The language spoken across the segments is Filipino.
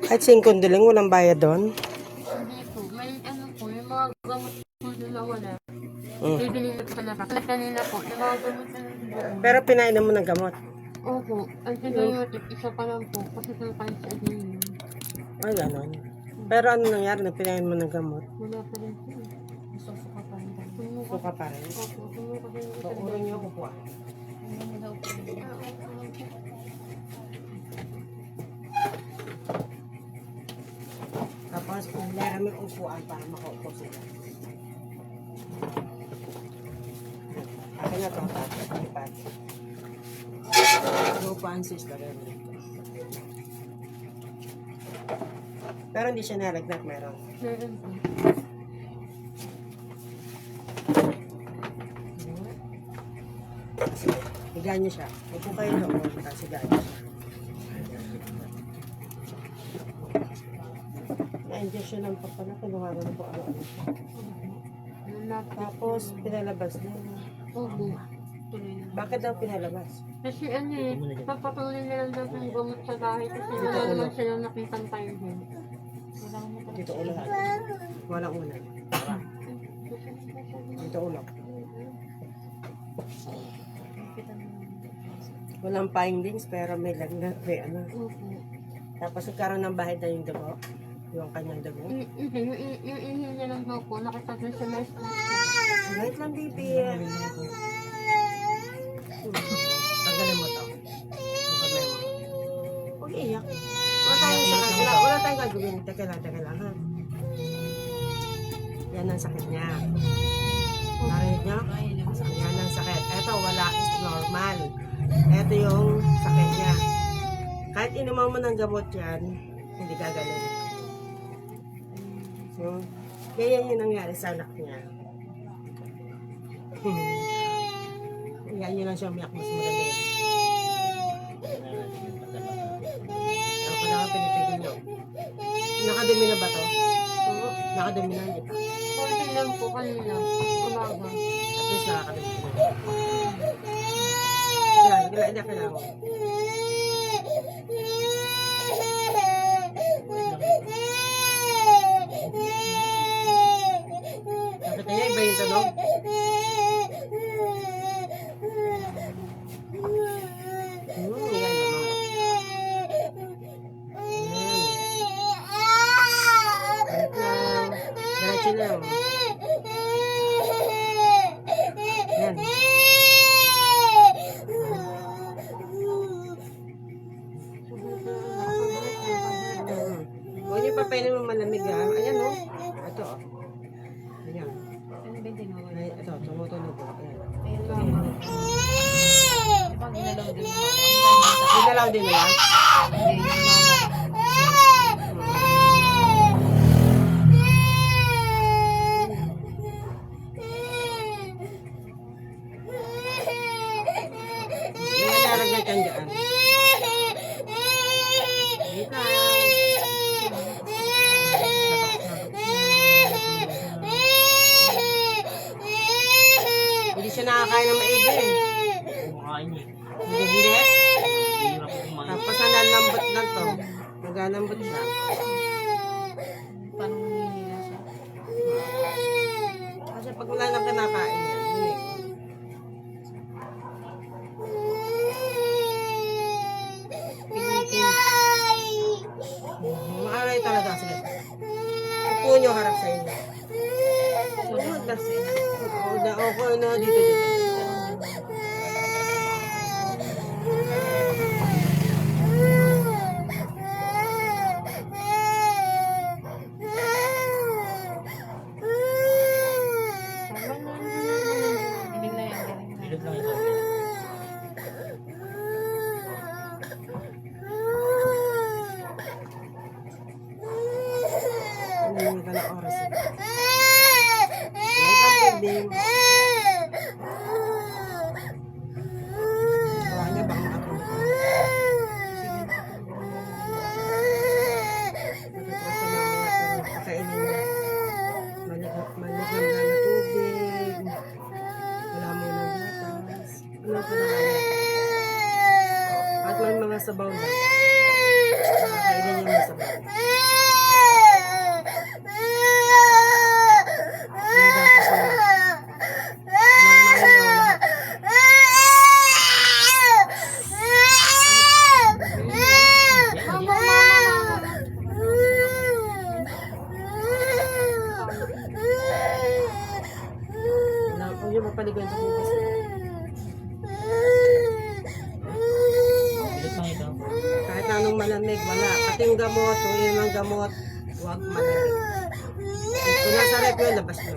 Kahit singkondiling, walang bayad doon? Hindi po. May ano po, yung mga gamot po doon na wala. Bibili na po na kasi kanina po, yung mga gamot na doon. Pero pinainom mo ng gamot? Opo, antibiotic, isa pa lang po, kasi sa cancer din. Ay, gano'n. Pero ano nangyari na pinainom mo ng gamot? Wala pa rin po. Susuka pa rin. Suka pa rin? Opo, sumuka pa rin. So, urong niyo kukuha. Tapos, meron may upuan para makaupo sila. Akin na ito, lipat. Upuan sister. Pero hindi siya nalagnat, meron. Meron po. Higaan niyo siya. Upo kayo doon, tapos higaan niyo siya. Na-injection ng pagpala, kinuha na po ano-ano. Tapos, pinalabas na. Opo. Bakit daw pinalabas? Kasi ano eh, papatuloy na lang daw yung gamot sa bahay kasi wala naman sila nakitang tayo din. Dito ulo. Walang ulo. Dito ulo. Walang findings pero may lagnat, may ano. Opo. Tapos nagkaroon ng bahid na yung dugo. Yung kanyang dugo. Hindi, yung ihin niya lang daw po, nakita doon sa nurse po. Wait lang, baby. Tagalin mo to. Tagalin mo. Huwag iiyak. Wala tayong sakit. Wala tayong gagawin. Teka lang, ha? Yan ang sakit niya. Narinig niyo? Yan ang sakit. Eto, wala is normal. Eto yung sakit niya. Kahit inuman mo ng gamot yan, hindi gagaling. So, ganyan yung nangyari sa anak niya. Yan yun lang siya umiyak. Mas maganda yun. Ako na nga pinipigil nyo. Nakadumi na ba to? Oo. Nakadumi na, hindi pa. Konti lang po kanina, umaga. At least nakakadumi na. Yan, iyak na ako. Nakita niya, iba yung tanong. Yan naman. Diretso lang. Yan. Huwag niyo papainin mo malamig ha. Ayan o. Ito o. Ayan. Ay, ito, tumutunog o. Ayan. Ginalaw din nila? May nalagay kang dyan. Wait lang. Hindi siya nakakain ng maigi eh. Kumakain niya. Hindi. Hirap ko kumain. Tapos nalambot na to. Nagalambot siya. Parang nanginila siya. Kasi pag wala nang kinakain yan, hindi. Pinitin. Maaray talaga sila. Upo nyo harap sa inyo. Ako na dito. Bilog lang ito. Hindi ka na oras. Wait lang, baby. Gawa niya bang ako? Matutras ka mamaya pero kakainin mo. Maligam na tubig. Wala mo ng gatas. Ano pa na kaya? At may mga sabaw na. Kakainin niya mga sabaw. balikan sa bukas. Pilit lang ito. Kahit anong malamig, wala. Pati yung gamot, kung yun ang gamot, huwag malamig. Kung nasa rep yun, labas mo.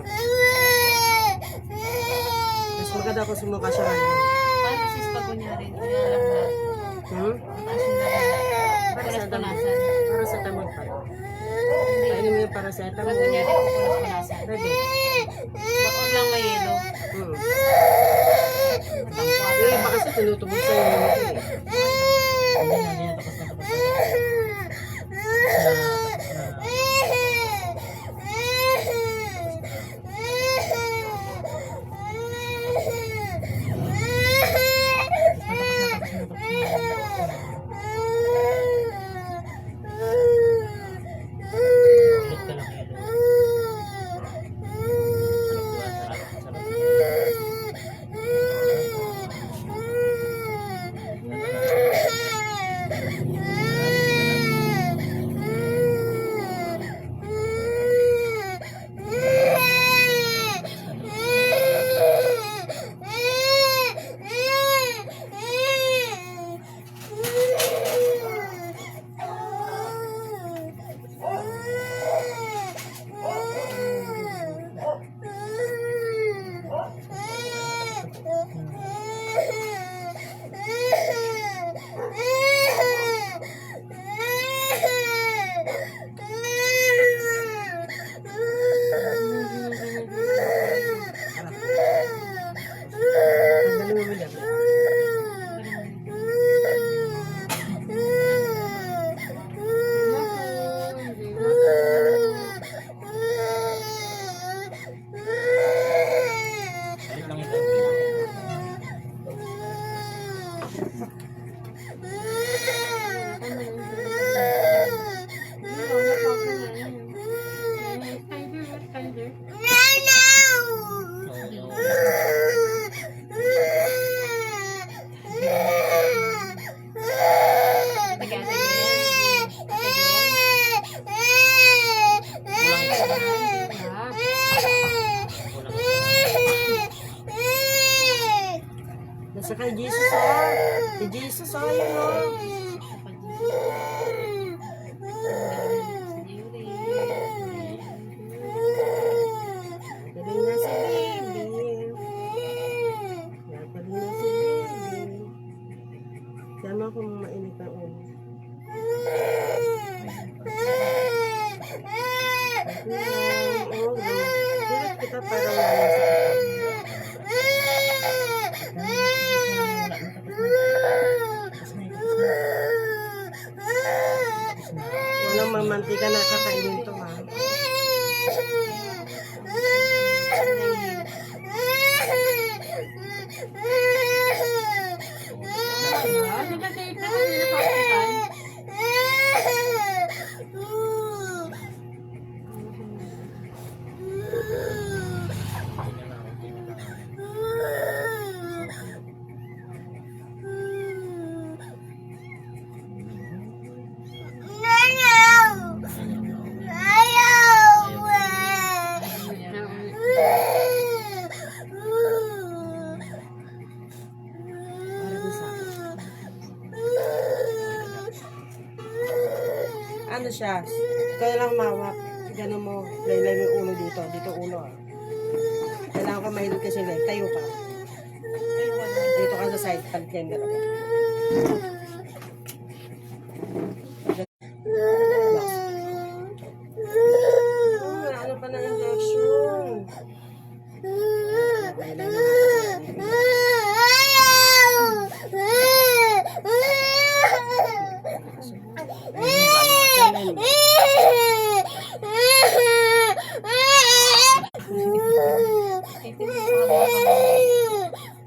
Mas maganda kung sumuka siya ngayon. Paano sis pag kunyari, inalam na, mataas yung laman, punas-punasan. Para sa tamang pa. Kainin mo yung paracetamol. Pag kunyari, punas-punasan. Pwede. Huwag lang may yelo. Yung iba kasi tinutubog sa iyo. Hindi na tapos na tapos na. Pilit ka lang ito. Sarap ba? Sarap. Pagdali mo yan. Pilit lang ito. Nasa kay Jesus ah. Kay Jesus ah, yun oh. Galing na si baby. Galing na si baby. Tama kung mainit ang ulo. Oo, hirap kita para wala sa walang mamantika na kakainin to ha. Ano siya? Kaya lang mawak. Ganun mo. Laylay mo yung ulo dito. Dito ulo ah. Kailangan ko mahilot kasi lang. Tayo ka. Dito ka sa side. Pag-ten. Ano pa na injection? Laylay mo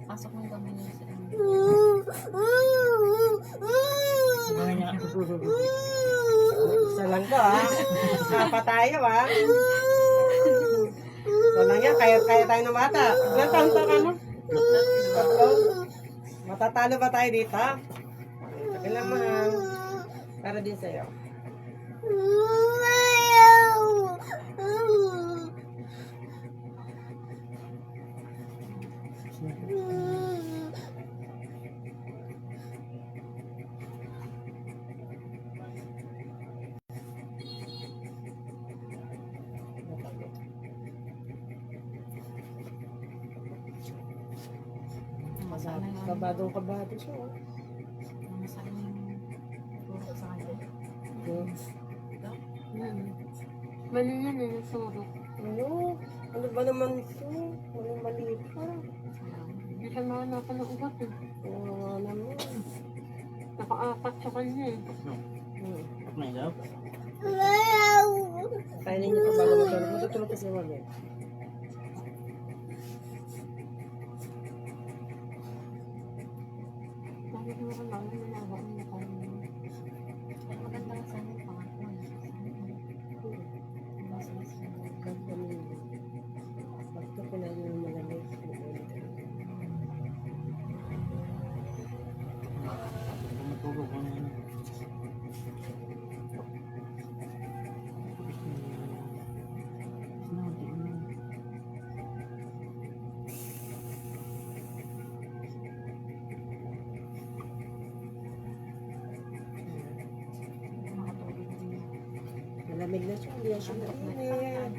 Pasok mo kami sa isa lang to ah. Kapa tayo ah. So lang yan. Kaya tayo ng bata. Ilan taon pa ka no? Tatlo. Matatalo ba tayo dito? Kailan mahal. Para din sa'yo. Kabadong-kabado siya. Oh. Masakit yung turok sa kanya. Hmm. Mali yan eh, yung turok. Ano? Ano ba naman ito? Mali pa. Hindi siya mahanapan ng ugat eh. Oo naman. Nakaapat sa kanya eh. Hmm. Ako na ilaw. Kainin niyo pa bago matulog. Matutulog kasi wala. Bakit mo ka lang nanawa ang mukha mo? Maganda ka sana yung pangatlo. Pagka kinain yung malamig. Matulog ko na yun. Malamig na siya. Hindi na siya mainit.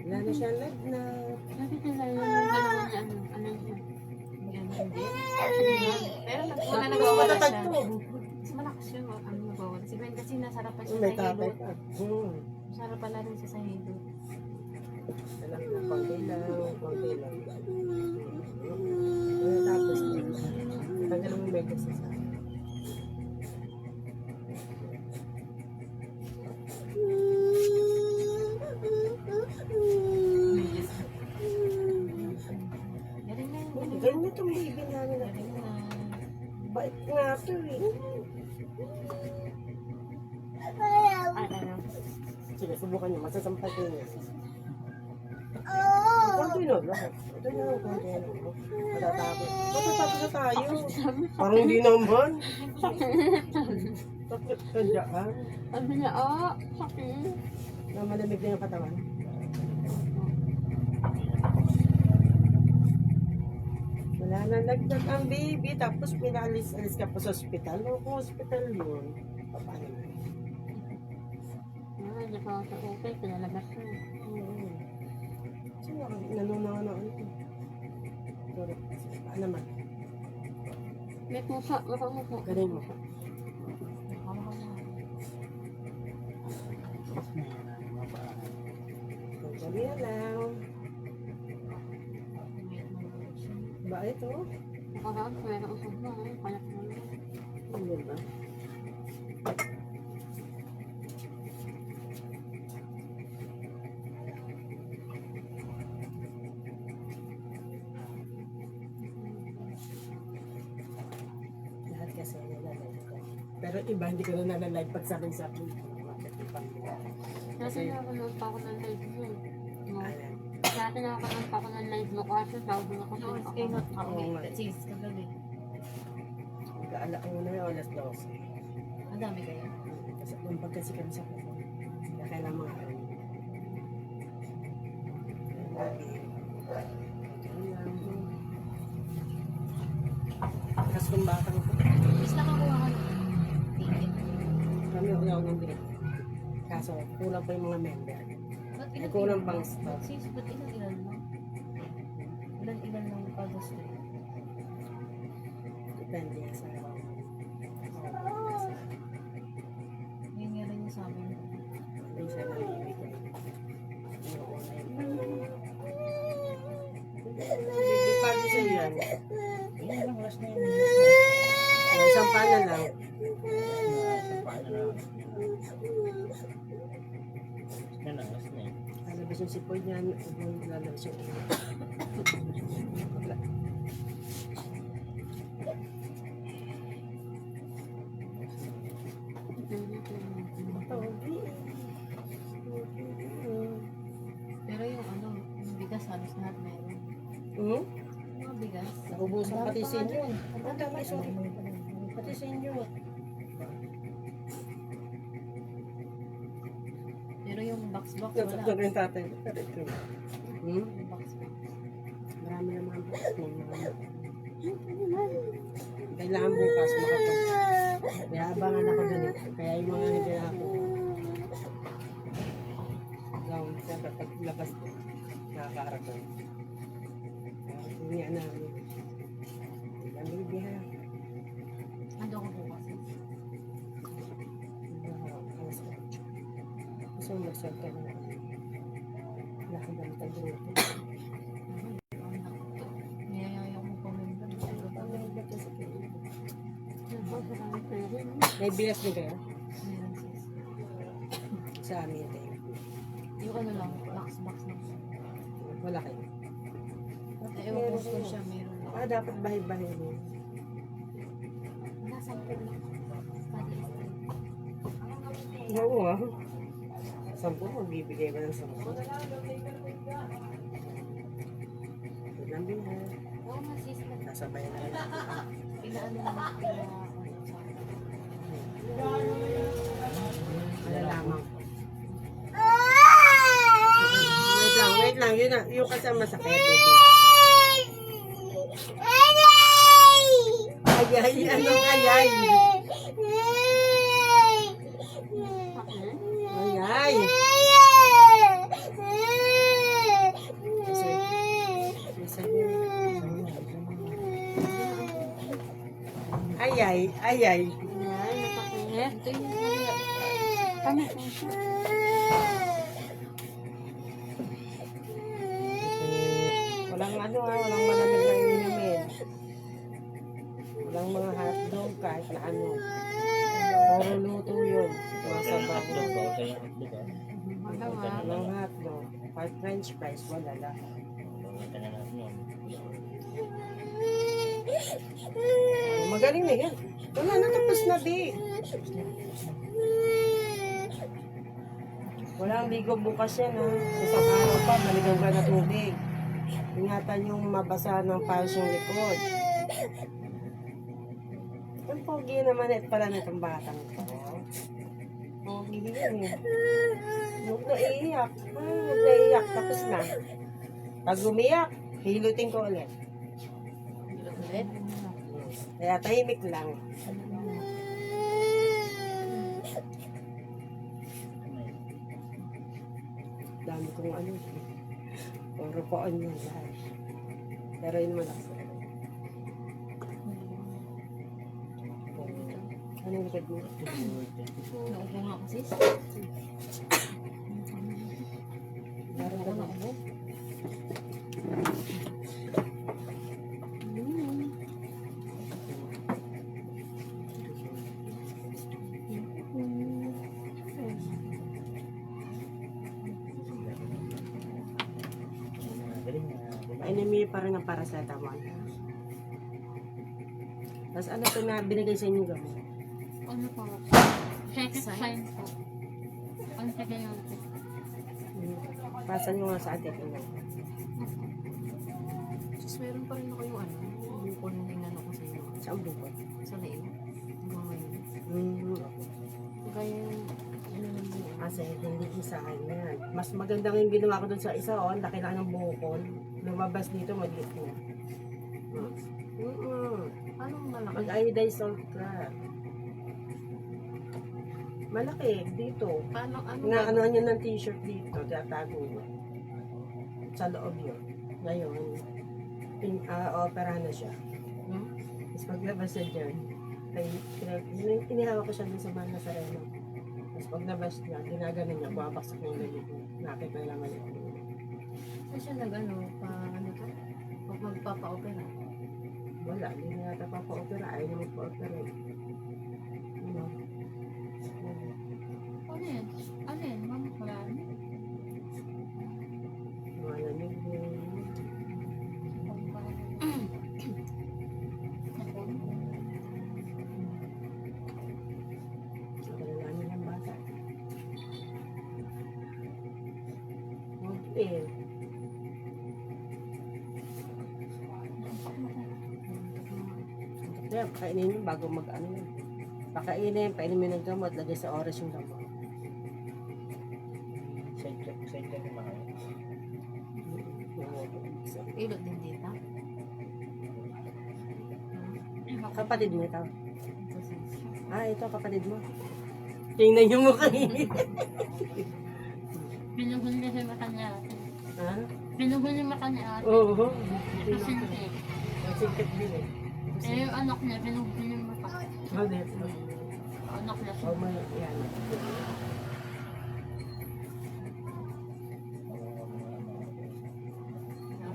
Wala na siya lagnat. Bakit nila yung gano'n niya ano yun? Pero Wala wala nagwawala siya. matatagpo. Mas malakas yung ano nagwawala. Si Gwen kasi nasarapan siya May sa tatay hilot. pa. Nasarapan na rin siya sa hilot. Alam na, pangkilang. Tapos, tagal mo may kasi sa Galing na yun. Galing na. ganyan itong baby namin. Galing na. Bait nga ito eh. Ano? Sige, subukan niyo. Masasampatin niyo. Konti na lang. Ito na lang, konti na lang. Matatapos na tayo. Parang hindi naman. Takot ka dyan. Sabi niya, sakit. Na malamig na yung katawan. Wala na nagdag ang baby. Tapos pinalis-alis ka pa sa ospital. O kung ospital yun, paano? Hindi pa sa okay, pinalabas ko. So, nanunang ano. Sorry. Paano naman? May pusa, wala mo. Galing mo. Sabi na lang. Ba ito? Nakaraan, pwede usap na. Kaya ko na. Ano ba? Lahat kasi nalalive ko. Pero iba, hindi ko na nalalive pag sabi sa akin. Dati nakakanood pa ako ng live mo. Ayan. Dati nakakanood pa ako ng live mo kasi sabi ko kasi Noon, kay Not Kauwi. Sis, kagabi. Mag-aala ko na yung alas 12. Ang dami kayo. Kasi lumpag kasi kami sa kuko. Kaya kailangan mga ano. Tapos kung batang ko, Mas nakakuha ka ng ticket. kami ako ng direct. Kaso kulang pa yung mga member. Ba't Ay, kulang pang lang? stock. Sis, ba't ilan lang? Ilan lang kada street? Depende sa Yun nga rin yung sabi mo. minsan na ibigay. Hindi pa din siya yan. Yan lang, last na yun. Isang pa na lang. Paano na lang. Yan lang, last na yun. Lalabas yung sipoy niyan. Lalabas yung Pero yung ano, yung bigas halos lahat meron. Hmm? Yung mga bigas. Naubusan ang dami pati pa sa nga inyo. dun. Ang Ang dami dami, pa. sorry. Pati sa inyo. Pero yung box-box wala. Ito rin tatay. Hmm? Yung box-box. Marami naman po. Kailangan bukas makapag. Kaya abangan ako ganito. Kaya yung mga hindi ako. Gawin siya kapag labas ko. Nakakaharap ko. Kaya hindi namin. Ang baby ha. Ando ko po kasi. Alas 8. Gusto mo mag-serve ka na. Wala kang damit ang dito. Niyayaya ko po member. May bilas din kayo? Meron sis. Sa amin din. Yung ano lang, box lang. Wala kayo. Ewan ko kung siya meron lang. Ah, dapat bahay-bahay mo. Nasa po lang. Oo ah. 10, magbibigay ba ng 10? Ito lang din ha. Oo nga sis. Sasabay na lang. Pinaano naman pila. Malalaman ko. Wait lang. Yun na. Yung kasi ang masakit. Ayay. Anong ayay? Ayay. Ayay. Ay, napakingit. Ito yung kaya. Kami. Walang ano ha, walang malamig na inumin. Walang mga hotdog kahit na ano. Puro luto yun. Mga sabaw. Hotdog ba? Okay yung hotdog ah. Magawa. Walang hotdog. Kahit french fries, wala lang. Bawal na natin yun. Magaling na yan. Wala na, tapos na di. Walang ligo bukas yan ha. Isang araw pa, maligaw ka na tubig. Ingatan yung mabasa ng palos yung likod. Ang pogi naman at pala nitong batang to. Pogi yan eh. Huwag na iiyak. Huwag na iiyak. Tapos na. Pag umiyak, hilutin ko ulit. Ulit? Kaya tahimik lang. Dami kong ano. Puro poon yan lahat. Pero yun malakas. Ano yung likod mo? Naupo nga ako sis. Meron ka ba? Galing na. Enemy pa rin ang paracetamol. Tapos ano ito na binigay sa inyo gamot? Ano po? Second sign po. Ang second yun po. Pasan nyo nga sa atin. Sis, meron pa rin ako yung ano. Yung bukol na inano ko sa iyo. Saan bukod? Sa leeg. Hanggang ngayon. Kaya yung ano naman yun. Kasi hindi isahan yan. Mas maganda nga yung ginawa ko dun sa isa, oh. Ang laki na ng bukol. Lumabas dito, maliit na. Anong malaki? Mag-iodized salt ka. Malaki, dito. Paano ano? Inaanohan nyo ng t-shirt dito, tatago mo. Sa loob yun. Ngayon, opera na siya. Hmm? Tapos paglabas siya dyan, inihawa ko siya dun sa mga Nazareno. Tapos paglabas niya, ginaganon niya, bumabaksak ng lalit niya. Nakita lang maliit. Saan siya nag-ano? Ano to? Pag magpapa-opera? Wala, hindi na yata papa-opera. Ayaw niya magpa-opera. Ano? Ano yan? Ano yan? Mama ko yan? Malamig yun. Sa kalalamin ng bata. Okay. Kaya pakainin mo bago mag-ano yun. Pakainin, painin mo ng gamot, lagay sa oras yung gamot. Side check yung mga yun. Ilot din dito. Kapatid mo ito. Ah, ito kapatid mo. Tingnan yung mukha niya. Pinuhon niya sa mata niya. Ha? Pinuhon niya mata niya. Oo. Kasi hindi. Masingkit din eh. Eh, yung anak niya, binugin yung mata. Oh, dito. Anak niya siya. Oh, may yan.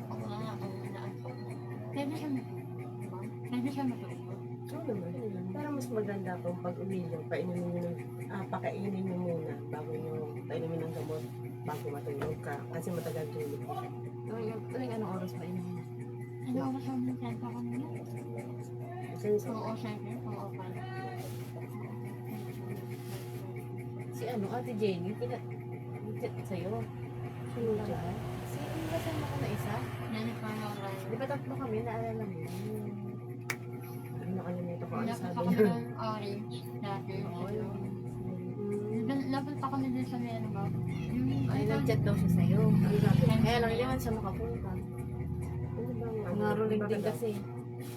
Ako na nga, ang inaantok. Pwede siya matulog. Pwede siya matulog. Oo naman. Pero mas maganda kung pag uminom, pakainin nyo muna bago nyo painumin ng gamot bago matulog ka. Kasi matagal tulog. Tuwing anong oras ba yun? Ano ako sa mga senta ko nila? Kasi Oo, syempre. Oo, pala. Si ano, Ate Jenny, sa'yo. sino siya? Si ano kasama ko na isa? Yan yung parang Di ba tatlo kami, naalala mo? Ano nakalimutan ko ang Napunta sabi kami niya. ng orange dati. Oo, yun. Napunta kami din sa may ano ba? Ay, nag-chat daw siya sa'yo. Ano sabi? Kaya lang, hindi man siya makapunta. Ano bang ano? Nangaroling Bakit din daw? kasi.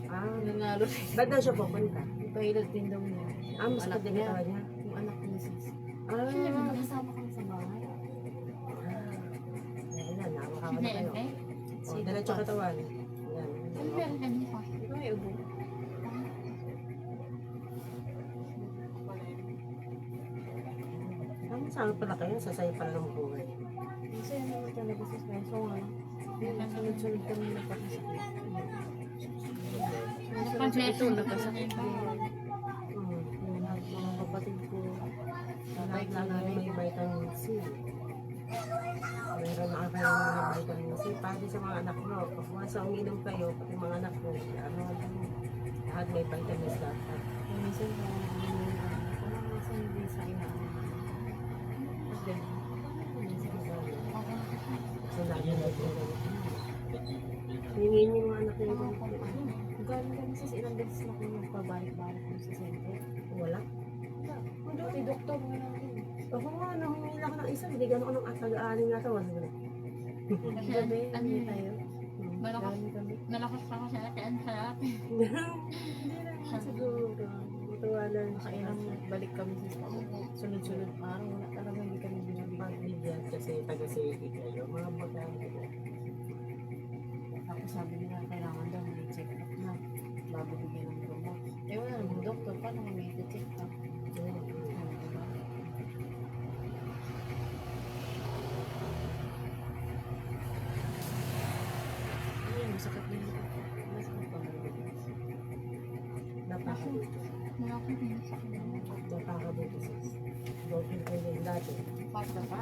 Ah, Nangaroling. ba't daw siya pupunta? Ipahilot din daw niya. Ah, mas Anak din niya. ito niya. Yung anak niya sis. Ah, Kasama kami sa bahay. ayun na, Si nakakawala kayo. Bente? O, diretso katawan. Yan. Ang Bente niya. Di ba may ubo? Saan pala kayo? Sasaya pala ng buhay. Kasi ano naman talaga sis. Kaso nga. Yung sunod-sunod kami nagkakasakit. Pag-lesson Ito, ko nagkasakit na din. Yung lahat mga kapatid ko. Tatay ko, nanay May ko. vitamin C. Meron na kayo ng vitamin C. Pati sa mga anak mo. Pag sa uminom kayo, pati mga anak mo, ano, lahat may vitamins dapat. Minsan pa, parang minsan hindi sa ina. So, lagi na ito. Hingin yung mga anak nyo. Galing kami sa ilang beses na kami magpabalik-balik kami sa center. Wala. Pati doktor mo namin. Ako nga, nahumila ko ng isa. Hindi gano'n ko ng atag-aaning nga tawa. Kasi Gabi, ano hindi yun, tayo. malakas, Galing kami. malakas pa kasi natin sa atin. Siguro. Matuwa lang siya. Nakailang balik kami sa sunod-sunod araw. Wala talaga hindi kami binabigyan. Pagbigyan kasi taga-safety kayo. Mga bagaan ko. Tapos sabi nila, kailangan daw may check up na bago bigyan ng gamot. Eh wala namang doktor, paano kami i-check up? Diba? Ayun, masakit din ito. Masakit pa ba? Napakabuti. Malaki din sa akin. Napakabuti sis. Broken kayo yung dati. Pagka pa,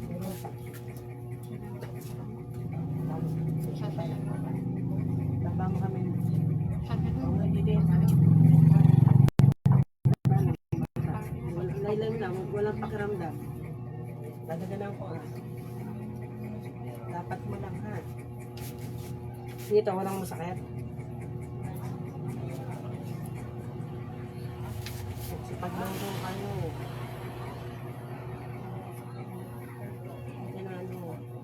Pero pa. sasayan ko. Tabang kami. Sabi ko, Ang nagiging. Laylan lang. Walang pakiramdam. Dadagalan ko ah. Dapat mo lang ha. Dito, walang masakit. Paglaro kayo. Ano,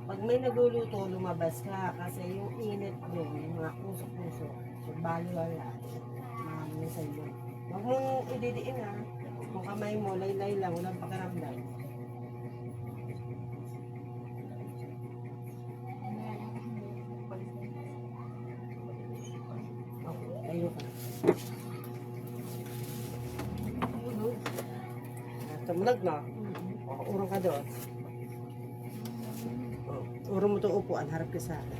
pag may nagluluto, lumabas ka kasi yung init doon, yung mga puso-puso, so baliwala, mahamil sa iyo. Huwag mong ididiin ha. Kung kamay mo, laylay lang, walang pakiramdam. Okay, tayo ka. Tumulag na. Urong ka doon. Urong mo itong upuan, harap ka sa akin.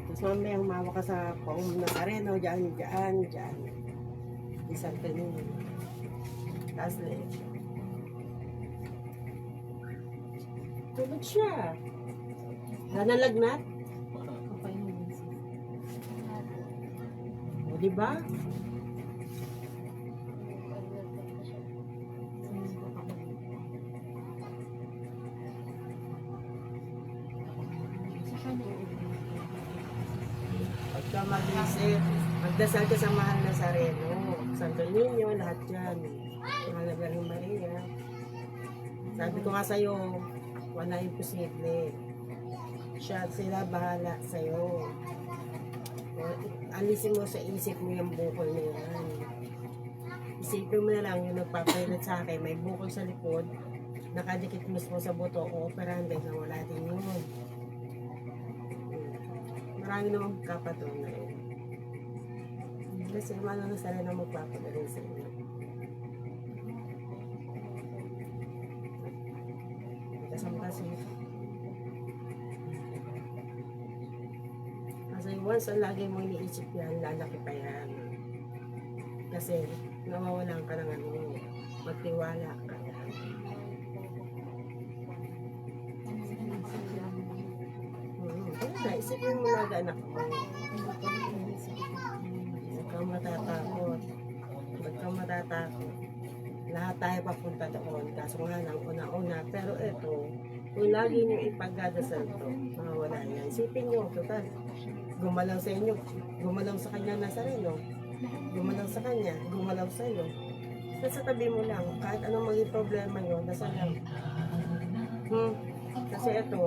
Tapos mamaya humawa ka sa paum ng areno, dyan. Isang tanin. Tapos leeg. Tulog siya. Nanalagnat? Okay naman sis. O, diba? Pagka mag-isip, magdasal ka sa mahal na sareno. Santo Niño, lahat yan. Mahal na Virgen Maria. Sabi ko nga sa'yo, wala imposible. Siya, sila bahala sa'yo. Alisin mo sa isip mo yung bukol na yan. Isipin mo na lang yung nagpapahilat sa akin, may bukol sa likod, nakadikit mismo sa buto o operahan dahil wala din yun. Marami namang kapatunay. Kasi ano na sana na magpapagaling sa inyo. Kasama kasi once ang lagi mo iniisip yan, lalaki pa yan. Kasi nawawalan ka ng ano, magtiwala ka. Kaya isipin mo na anak mo. Huwag kang matatakot. Huwag kang matatakot. Lahat tayo papunta doon. Kaso nga lang, una-una. Pero ito, kung lagi nyo ipagdadasal to, mawawala yan. Isipin nyo, total. Gumalaw sa inyo, gumalaw sa kanya na sarili. Gumalaw sa kanya, gumalaw sa iyo. Sa tabi mo lang, kahit anong maging problema nyo, dasal lang. Kasi ito,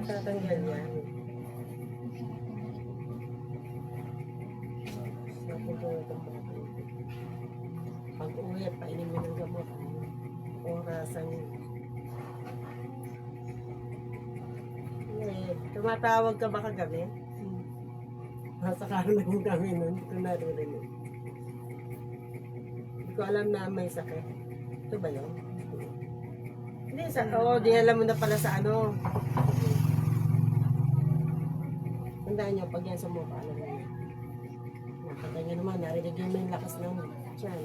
tatanggal yan. Pag uwi, painim mo ng gamot. Orasan yun. Tumatawag ka ba kagabi? Nasa kanan kami nun, hindi ko naririnig. Hindi ko alam na may sakit. Ito ba yun? Hindi, di alam mo na pala sa ano. Tandaan nyo, pag yan sa mukha, alam mo yun. Nakatay nyo naman, narinig mo yung lakas ng tiyan.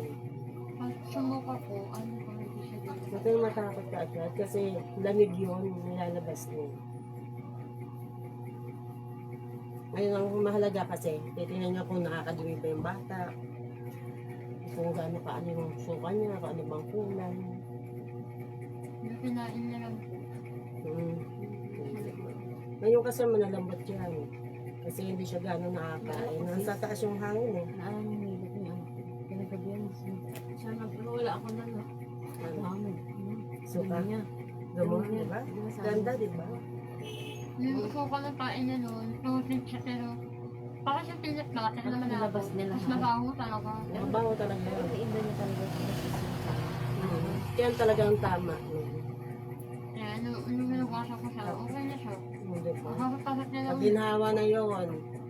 Pag sumuka po, ano po hindi siya dito? Huwag kayong matakot ka agad kasi lamig yun, nilalabas mo. Ngayon ang mahalaga kasi, titingnan nyo kung nakakadumi pa yung bata, kung gaano ka ano yung suka niya, kung ano bang kulang. Yung kinain niya lang po. Ngayon kasi manalambot yan. Kasi hindi siya gano'n nakakain. Nasa taas yung hangin eh. Naalam yung nilip niya. Pinagabihan siya. Sana wala ako na no. Hangin. Suka. niya. Gamot, di ba? Ganda, di ba? Yung uso ko ng kain niya noon, tutik siya pero parang siya pilit na kasi naman Nilabas ako. niya Mas lahat. mabaho talaga. Mabaho talaga yun. Ang iba niya talaga siya. Yan talagang tama. Kaya nung minugasa ko siya, okay na siya. Hindi pa. Makakapasok niya lang. Pag ginhawa na yun,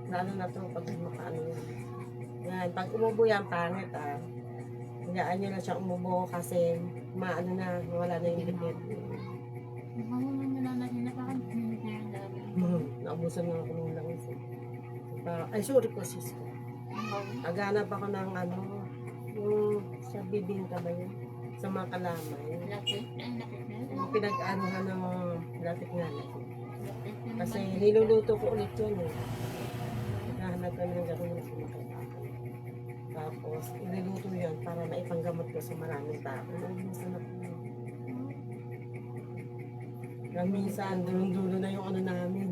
lalo na to pag makaano yan. Yan, pag umubo yan, pangit ah. Hayaan nyo na siya umubo kasi maano na, wala na yung dikit. Mabaho na nilalagay na parang pinit na yung dami. Naubusan na ako ng langis. Ay, sorry po sis ko. Naghanap ako ng ano, yung sa bibingka ba yun? Sa mga kalamay. Lapit, ay lapit na. Yung pinag-anuhan ng lapit nga lang. Lapit na Kasi naman. niluluto ko ulit yun eh. Naghahanap kami ng gano'n na sumakit. Tapos, niluluto yun para naipanggamot ko sa maraming tao. Naubusan ako. Kaya minsan, dulong-dulo na yung ano namin.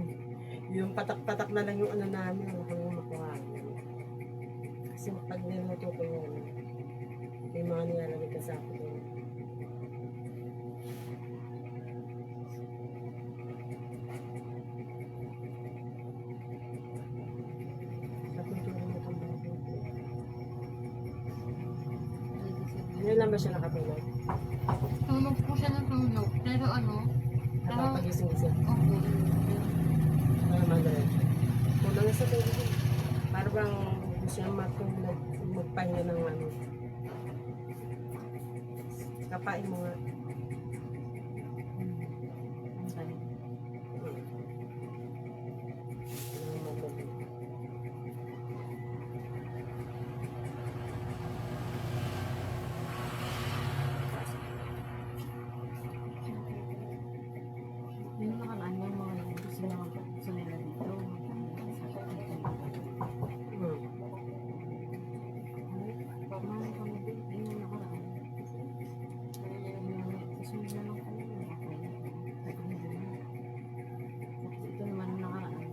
Yung patak-patak na lang yung ano namin. Wala kang makuha. Kasi pag niluto ko yun, may mga nilalagay ka sa akin. Ngayon lang ba siya nakatulog? Tulog po siya ng tulog. Pero ano, Napapagising-gising. opo. Ano magaling? Kulang na sa tulog. Para bang hindi siya matulog, magpahinga ng ano. Kapain mo nga. Ano magaling? Yung nakaraan yung mga gusto nila dito. Pagmano kami din, yung nakaraan. Gusto nila lang kami. Ito naman yung nakaraan.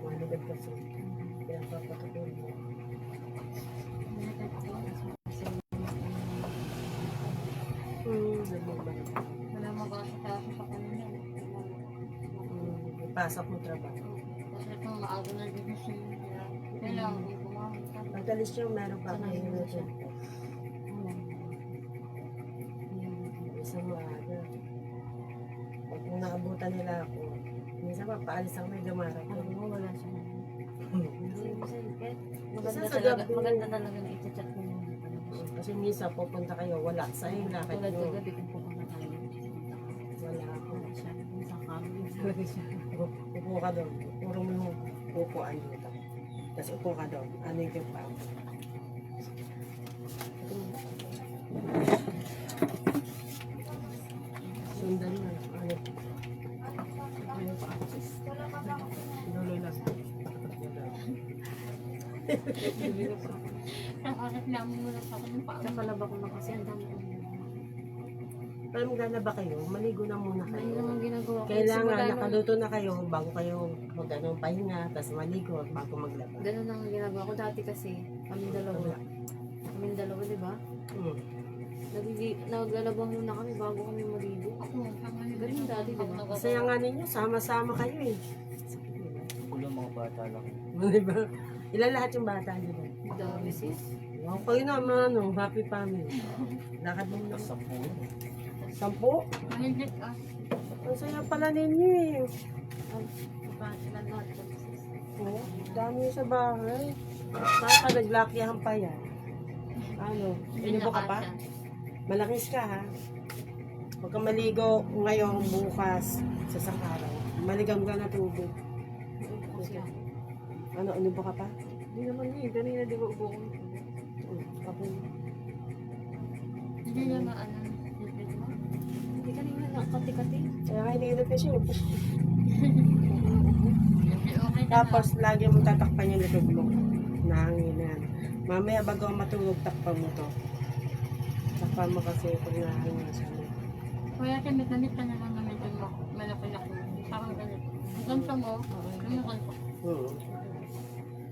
Mga lugad kasi. Pinapapatuloy mo. Nagmumalik. Wala mag-asikaso sa kanila. Ipasok mo trabaho. Kasi ito, maaga na din siya. Kailangan ko kumakas. Pagkalis yung meron pa Sanay kayo na siya. nito. Oo. Isang maaga. Pag naabutan nila ako, minsan pa paalis ako may gamarat. Alam mo, wala siya. Kasi minsan, kahit Minsan maganda sa talaga, gabi. maganda talagang i-chat mo muna talaga. Kasi minsan pupunta kayo, wala sa iyo, lakad Tulad nyo. kagabi kung pupunta tayo, pupunta ka. Wala ako. Wala siya. Minsan kami talaga siya. Upo ka doon. Puro mo upuan dito. Tapos upo ka doon. Ano yung pa? Sundan mo. Ano? Ano pa? Dulo lang. Nakareklamo mo na sa akin yung paa. Nakalaba ko na kasi ang dami ko. Pero magana ba kayo? Maligo na muna Ayun kayo. lang ang ginagawa ko. Kailangan Simula nung- nakaluto na kayo bago kayo pahinga, tapos maligo bago maglaba. Ganun ang ginagawa ko dati kasi. Kaming dalawa. Kaming dalawa, di ba? Hmm. Naglalabang muna kami bago kami maligo. Ako, tama yun. Ganun dati, di ba? Masaya nga ninyo, sama-sama kayo eh. Kulo mga bata lang. Di ba? Ilan lahat yung bata nyo ba? Dami sis. Wow, kayo naman, no? Happy family. Lakad mo na. Tapos 10 yun. 10? Mahigit ah. Ang saya pala ninyo eh. Ilan lahat ko sis. Oh, dami sa bahay. Saan ka naglakyahan pa yan? Ano? Inubo ka pa? Malakis ka ha? Huwag kang maligo ngayong bukas sa isang araw. Maligam ka na tubig. Kasi ako. Ano, inubo ka pa? Hindi naman eh. Kanina di ba ubo ko? Ako. Hindi niya maano. Hindi kanina nakati-kati. Kaya nga iniinit na siya. Hindi okay na. Tapos, lagi mo tatakpan yung likod mo. Nahanginan. Mamaya bago ka matulog, takpan mo to. Takpan mo kasi pag nahanginan siya. Kaya gamit ka na lang namin yung malaki-laki. Parang ganito. Ang ganito mo, yung ganito.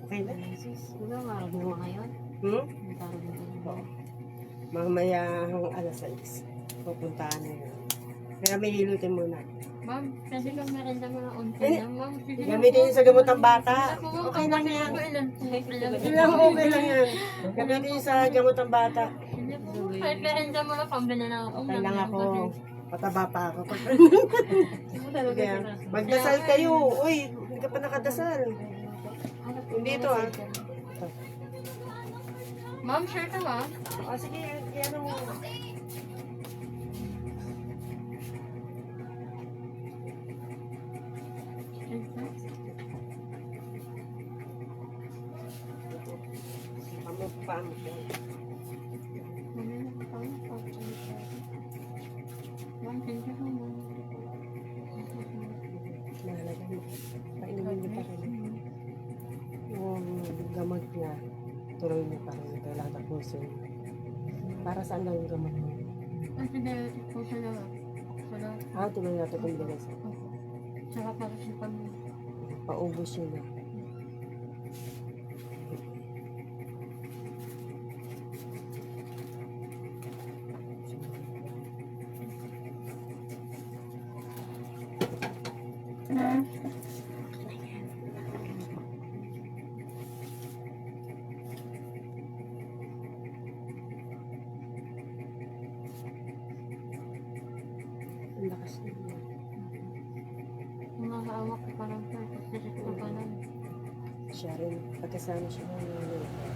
Okay na? Sis, wala nga. Bunga ngayon. May taro na din. Oo. Mamaya hanggang alas 6. Pupuntahan na yun. Kaya may hilutin muna. Ma'am, pwede kang merinda mo na unti Eh, lang, ma'am. Sige Gamitin yun sa gamot ng bata. Ako, ma'am, Okay lang kapatid yan. ko, ilan po? Ilang okay lang yan. Gamitin yun sa gamot ng bata. Sige po, ma'am. Kahit merinda mo lang, pambili na ako. Okay lang ako. Pataba pa ako. Talaga Kaya, magdasal kayo. Uy, hindi ka pa nakadasal. Hindi ito ah. Ma'am, sure ka ba? O sige, yan mo. Pamuk. Ma'am, thank you po, ma'am. Mahalaga mo. Painumin niyo pa rin. Yung gamot niya, tuloy niyo pa rin. Kailangan tapusin. Para saan lang yung gamot mo? Antibiotic po siya lang. Wala. Tuloy natin kung bilis. Tsaka para sa pag... Paubos yun na. Ang lakas niya. Nakakawak ko pa lang sir. Kasi ko pa lang. Siya rin, pagkasama siya ng nanay ko.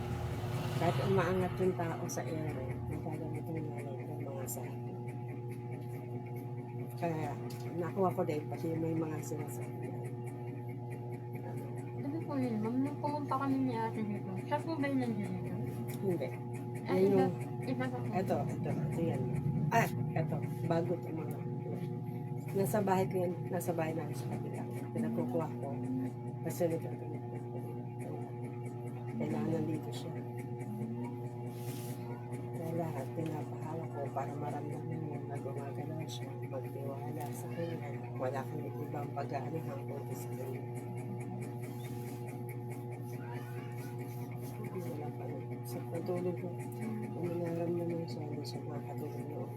Kahit umaangat yung tao sa ere, nagagamit ang nanay ko mga sa akin. Kaya, nakuha ko din pati may mga sinasabi. Ano po yun, ma'am? Nung pumunta kami ni ate dito, siya po ba yung nandiyan dito? Hindi. Ay, Yan yung, iba pa po. ito yan. Ito, bago ito mga. Nasa bahay ko yan, nasa bahay namin sa kabila. Pinagkukuha ko. Kasi nagkagamit ko. Kailangan nandito siya. Kaya lahat, pinapahawak ko para maramdaman mo na gumagalaw siya. Magtiwala sa kanya. Wala kang ibang pag-aalihan kundi sa kanya. Wala pa rin. Sa pagtulog ko, kung naramdaman siya, hindi siya makatulog noon.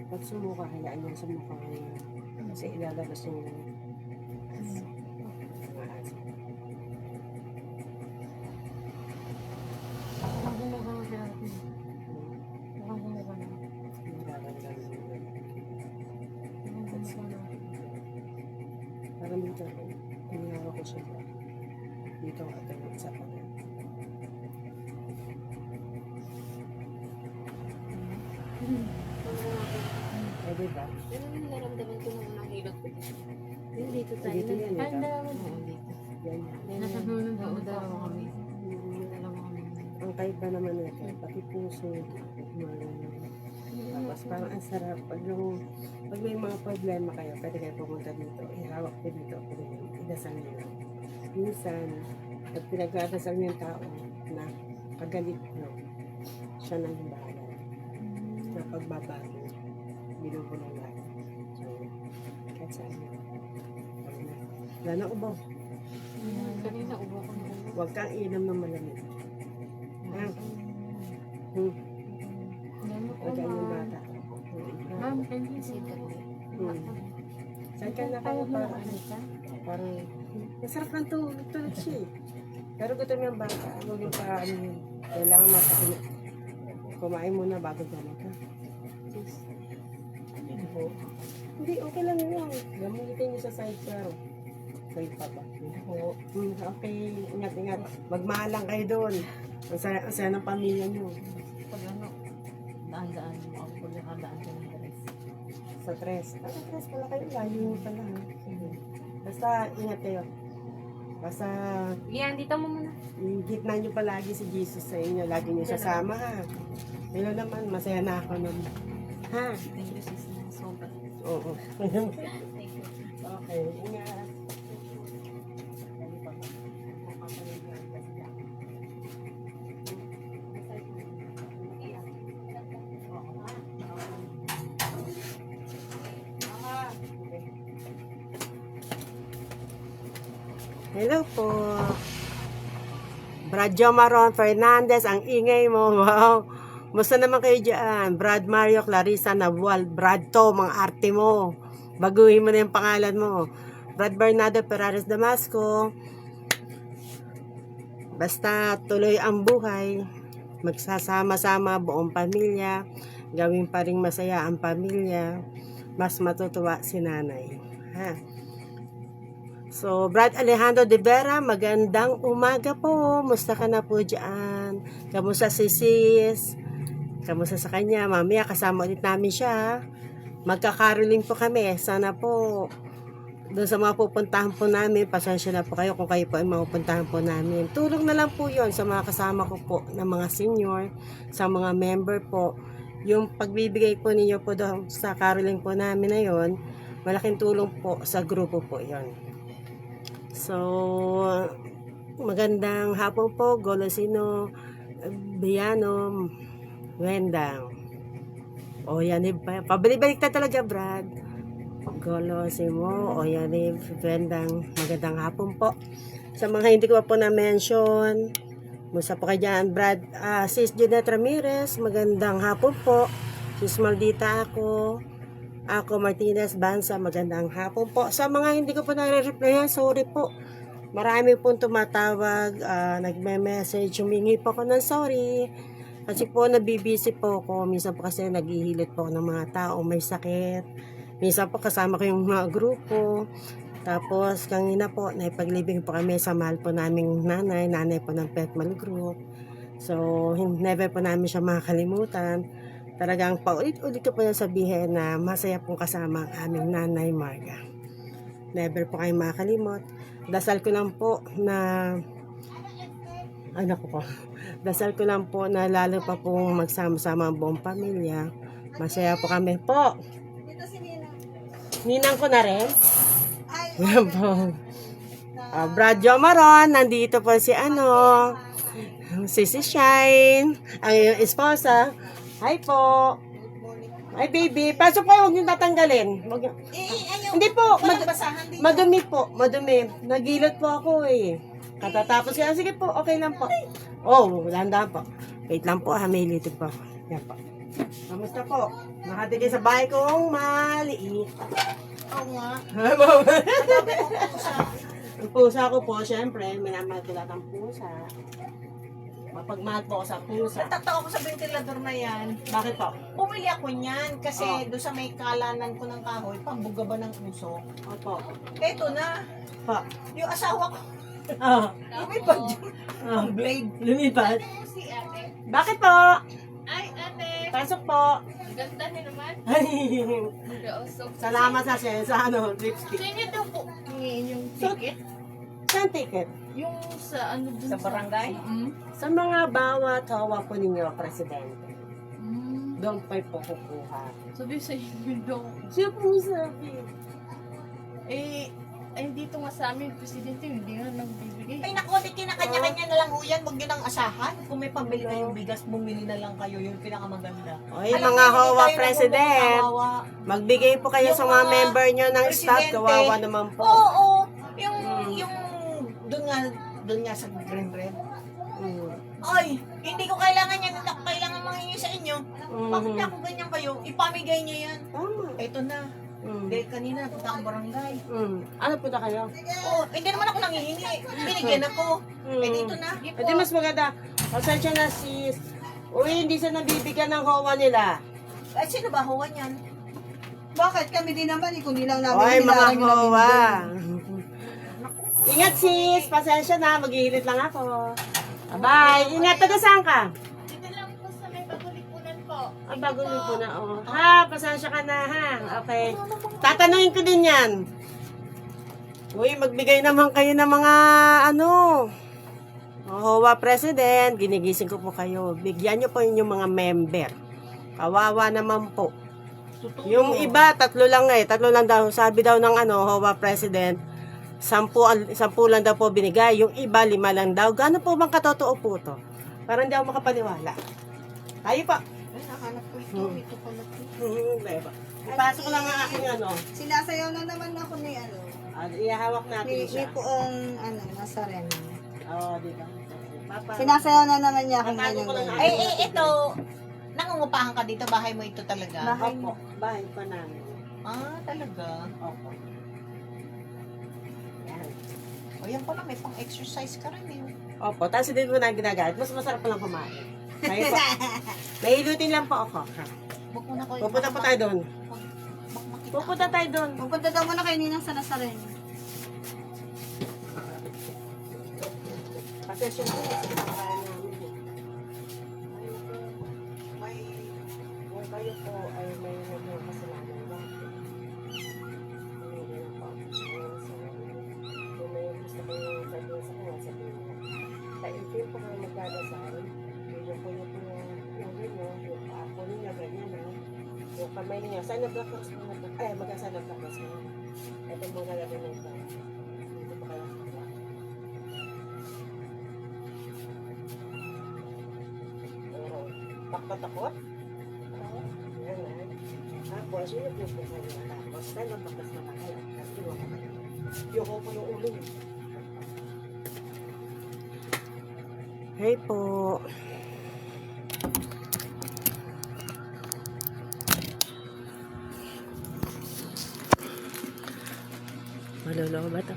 Pag sumuka, hayaan niya sumuka ngayon. Kasi ilalabas yung mga aso. ito yung isa pa. Eh, diba? Ano yung naramdaman ko nung unang hilot ko? Yung dito tayo. Dito yan, Ay, diba? dalawa. Oo, dito. Yan. Nasa dulo Oo, daw. dalawa kami. Dalawa kami. Ang kahit ba naman ito, pati puso, tapos parang ang sarap. Pag may mga problema kayo, pwede kayo pumunta dito, ihawak ko dito, idasal nyo. Minsan, pag pinagdadasal niyo yung tao na kagalit nyo, siya na yung bahala. Na pagbabago, binubulong lahat. So, kahit saan yun. Wala na ubo. Kanina ubo ko na ubo. Huwag kang inom ng malamig. Ha? Dami ko, Huwag kang yung ma'am. bata. Ma'am, thank you. Sikat ko. Saan ka na kayo parang masarap lang tulog siya eh. Pero gutom yung bata, huwag yung kailangan makakinig. Kumain muna bago gamot ha. Hindi, okay lang yun. Gamitin niyo sa side car. Side pa ba? Okay, ingat. Magmahal lang kayo doon. Ang saya ng pamilya niyo. Pag ano, daan-daan mo ako pag nakadaan ko ng dress. Sa tres. Tres pala kayo. Layo niyo pala ha. Basta ingat kayo. Basta Yan, dito mo muna. gitna niyo palagi si Jesus sa inyo. Lagi niyo sasama ha. Pero naman, masaya na ako nun. Ha? Thank you, sis. Sobra. Oo. Thank you. Okay, ingat. Hello po. Brad Jomaron Fernandez, ang ingay mo. Wow. Musta naman kayo dyan? Brad Mario Clarissa Nabual. Brad to, mga arte mo. Baguhin mo na yung pangalan mo. Brad Bernardo Perales Damasco. Basta tuloy ang buhay. Magsasama-sama buong pamilya. Gawin pa ring masaya ang pamilya. Mas matutuwa si nanay. Ha? So, Brad Alejandro de Vera, magandang umaga po. Musta ka na po dyan? Kamusta si sis? Kamusta sa kanya? Mamaya kasama ulit namin siya. Magkakaroling po kami. Sana po doon sa mga pupuntahan po namin, pasensya na po kayo kung kayo po ay mapupuntahan po namin. Tulong na lang po yon sa mga kasama ko po ng mga senior, sa mga member po. Yung pagbibigay po ninyo po doon sa caroling po namin na yon, malaking tulong po sa grupo po yon. So, magandang hapon po, Golosino, Biano, Wendang. O yan, pabalik-balik na talaga, Brad. Golosimo, o yan, Wendang, magandang hapon po. Sa mga hindi ko pa po na-mention, musta po kayo dyan, Brad, Sis Junet Ramirez, magandang hapon po. Sis Maldita ako Martinez Bansa, magandang hapon po. Sa mga hindi ko po nare-replyan, sorry po. Marami pong tumatawag, nagme-message, humingi po ako ng sorry. Kasi po nabibisi po ako. Minsan po kasi naghihilit po ako ng mga tao, may sakit. Minsan po kasama ko yung mga grupo. Tapos kanina po, naipaglibing po kami sa mahal po naming nanay po ng Petmal Group. So, never po namin siya makakalimutan. Talagang paulit-ulit ko po yung sabihin na masaya pong kasama ang aming nanay Marga. Never po kayo makakalimot. Dasal ko lang po na dasal ko lang po na lalo pa pong magsama-sama ang buong pamilya. Masaya po kami po. Ninang ko na rin. Yan po. Brad Jomaron, nandito po si si Shine, ang iyong esposa. Hi po. Ay baby, pasok kayo, huwag niyong tatanggalin. Hindi po, madumi po, madumi. Nagilot po ako eh. Katatapos kaya, sige po, okay lang po. Oh, dahan-dahan po. Wait lang po, may litig po. Yan po. Kamusta po? Nakatigil sa bahay kong maliit. Oo nga. Ang pusa ko po, syempre, minamahal ko lahat ang pusa. Mapagmahal po ako sa pusa. Natatawa ko sa ventilador na yan. Bakit po? Pumili ako niyan kasi Oh. doon sa may kalanan ko ng kahoy, pambuga ba ng usok. Opo. Eto na, Po. yung asawa ko, Oh, Lumipad yun. oh. Ang blade. Lumipad. Si ate. Bakit po? Ay, ate. Pasok po. Ganda niyo naman. Nag-ausok. Salamat sa lipstick. Sino daw po? Hingin yung So, ticket. saan ticket? Yung sa ano dun Sa barangay? Sa mga bawat hawa po ninyo, Presidente. Mm. Doon po kukuha. Sabi sa inyo daw. Siya po sabi. Ay, dito nga sa amin, presidente, hindi nga nagbibigay. Ay naku, di kinakanya-kanya na lang ho yan. Huwag nyo nang asahan. Kung may pambili kayong bigas, bumili na lang kayo. Yun pinakamaganda. Oy, Alam mga niyo, hindi hawa tayo President. nagmumukhawa. Magbigay po kayo Yung sa mga mga member nyo ng staff. presidente. Kawawa naman po. Oo. Yung doon nga sa Green Red. Mm. Ay, hindi ko kailangan yan. Hindi ko kailangan mangingi sa inyo. Bakit Mhm. ako ganyan kayo? Ipamigay niyo yan. Tama. Ito na. Mm. Dahil kanina, punta akong barangay. Mm. Ano po na kayo? Oo, hindi naman ako nangihingi. Binigyan ako. Eh, dito na. Hindi mas maganda. Pasensya na sis. Uy, hindi sa nabibigyan ng hawa nila. Ay, sino ba huwan yan? Bakit? Kami din naman, kung di lang namin Oy, mga nilalang yung hawa. Ingat sis. Pasensya na. Maghihilit lang ako. Bye. Ingat. Taga saan ka? Dito lang po sa may bagolipunan po. Ang bago niyo po na, oh. Ha, pasensya ka na, ha? Okay. Tatanungin ko din yan. Uy, magbigay naman kayo ng mga, Hawa President, ginigising ko po kayo. Bigyan niyo po yung mga member. Kawawa naman po. Yung iba, 3 lang eh. 3 lang daw. Sabi daw ng Hawa President, 10 lang daw po binigay. Yung iba, 5 lang daw. Gano'n po bang katotoo po to? Parang hindi ako makapaniwala. Tayo pa. Ay, nakalap ko ito. Ito pala ito. Diba? Ipasok ko lang ang aking Sinasayaw na naman ako ni ihahawak natin ni siya. Poong nasa rin. Oo, diba? Papa. Sinasayaw na naman niya kung Tatago ko lang ganyan. Ito. Nangungupahan ka dito. Bahay mo ito talaga. Opo, bahay pa namin. Ah, talaga. Opo. Yan. O, yan pala. May pang-exercise ka rin eh. Opo, tapos hindi mo na ginagamit. Mas masarap pa lang kumain. Kaya po. Nahilutin lang po ako. Ha? Huwag mo na ko. Pupunta po tayo doon. Bak makita. Pupunta tayo doon. Pupunta daw muna kayo ninang sa Nazaren. Pasensya na po. Kasi nakakain namin. May kayo po ay may naging kasalanan ba? Hindi na po. Kung may gusto ko yung sabihin sa kanya, sabihin mo. Taipin po kayo magdadasal. Yung po yung yung paapo niya, ganyan na. Yung kamay niya. Saan nagkakos mo na? Ay, magkasaan nagkakos mo. Ito muna natin ng ito. Dito pa kayo. Takot-takot? Yan na. Tapos, yun yung po kayo. Tapos, tayo magpapas na kayo. Tapos, iwan ko kayo. Yung ko po yung ulo niyo. Hey po. Malolo ba ito?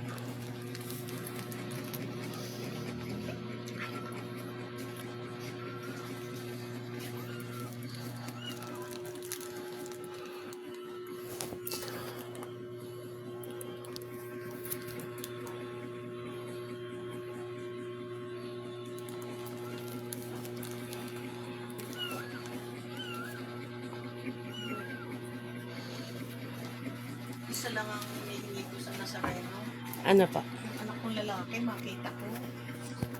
Isa lang ang hinihingi ko sa Nazareno. Ano pa? Yung anak kong lalaki, makita ko.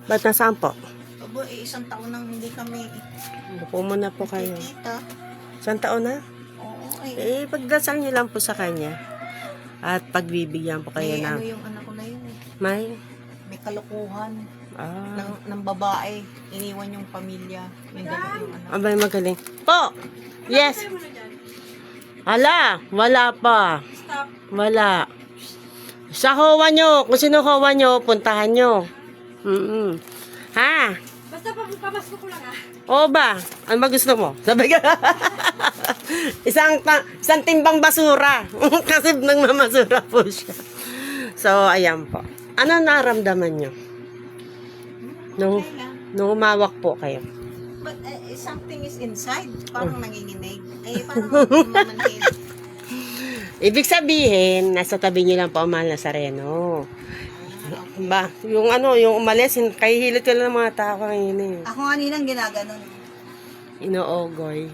Ba't nasaan po? Abo, isang taon nang hindi kami Upo muna po kayo. kikita. Isang taon na? Oo, ay. Pagdasal niyo lang po sa kanya. At pagbibigyan po kayo May ng... ano yung anak ko na yun eh. May Kalukuhan Ah. ng babae. Iniwan yung pamilya. Yung dalawa yung anak. Abay, magaling. Po! Yes! Hala! Wala pa. Wala. Sa hawa nyo. Kung sino hawa nyo, puntahan nyo. Ha? Basta pamasko ko lang O ba? Ano ba gusto mo? Sabi ka. isang timbang basura. Kasi nagmamasura po siya. So, ayan po. Ano naramdaman nyo? Nung humawak po kayo. But something is inside. Parang nanginginig. Eh, parang mamanhin. Ibig sabihin, nasa tabi niyo lang po ang mahal na Nazareno. Ba, yung ano, yung umalis, kahihilot ka lang ng mga tao ngayon eh. Ako kaninang ginaganon. Inoogoy.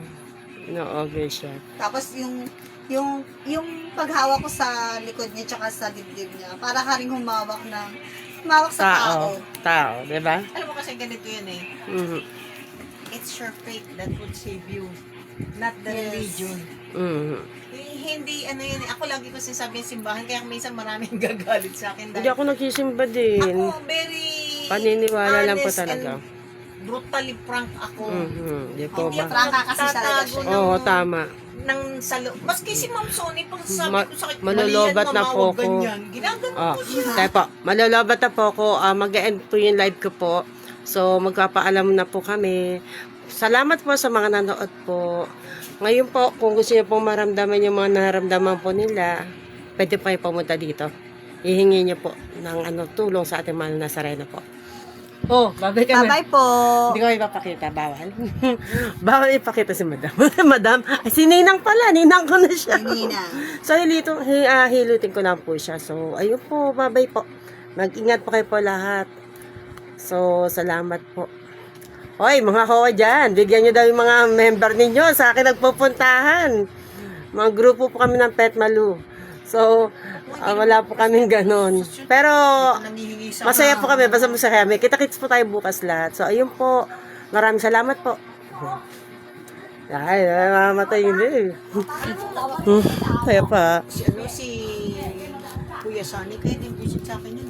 Inoogoy siya. Tapos yung paghawak ko sa likod niya tsaka sa dibdib niya, para ka rin humawak sa tao. Tao, di ba? Alam mo kasi ganito yan eh. Mhm. It's your faith that would save you. Not the Yes. religion. Mhm. Hindi, ano yun eh. Ako lagi ko sinasabi yung simbahan, kaya minsan maraming gagalit sa akin. Hindi ako nagsisimba din. Ako, very Paniniwala lang po honest talaga. and brutally frank ako. Mhm. Di po Hindi ba? ako Prangka kasi talaga nagtatago siya. Oo, tama. ng salo. Maski si Ma'am Sony, pag sabi ko sa akin, malolobat na po ako. ganyan. Ginagano Oh, ko siya. tayo po. Malolobat na po ako. Mag-end po yung live ko po. So, magpapaalam na po kami. Salamat po sa mga nanood po. Ngayon po, kung gusto niyo pong maramdaman yung mga naramdaman po nila, pwede po kayo pumunta dito. Hihingi niyo po ng tulong sa ating mahal na Sarena po. Oh, babay kami. Bye-bye po. Hindi ko ipapakita, bawal. Bawal ipakita si Madam. Madam, ay si Ninang pala, Ninang ko na siya. Ninang. So, hilutin ko lang po siya. So, ayun po, bye-bye po. Mag-ingat po kayo po lahat. So, salamat po. Hoy, mga kawa dyan, bigyan nyo daw yung mga member ninyo sa akin nagpupuntahan. Mga grupo po kami ng Pet Malu. So, wala po kaming ganon. Pero, Nangihingi sa masaya po kami, basta masaya kami. Kita-kits po tayo bukas lahat. So, ayun po. Maraming salamat po. Ay, mamatay yun eh. Kaya pa. si Kuya Sani, kaya din visit sa akin yun.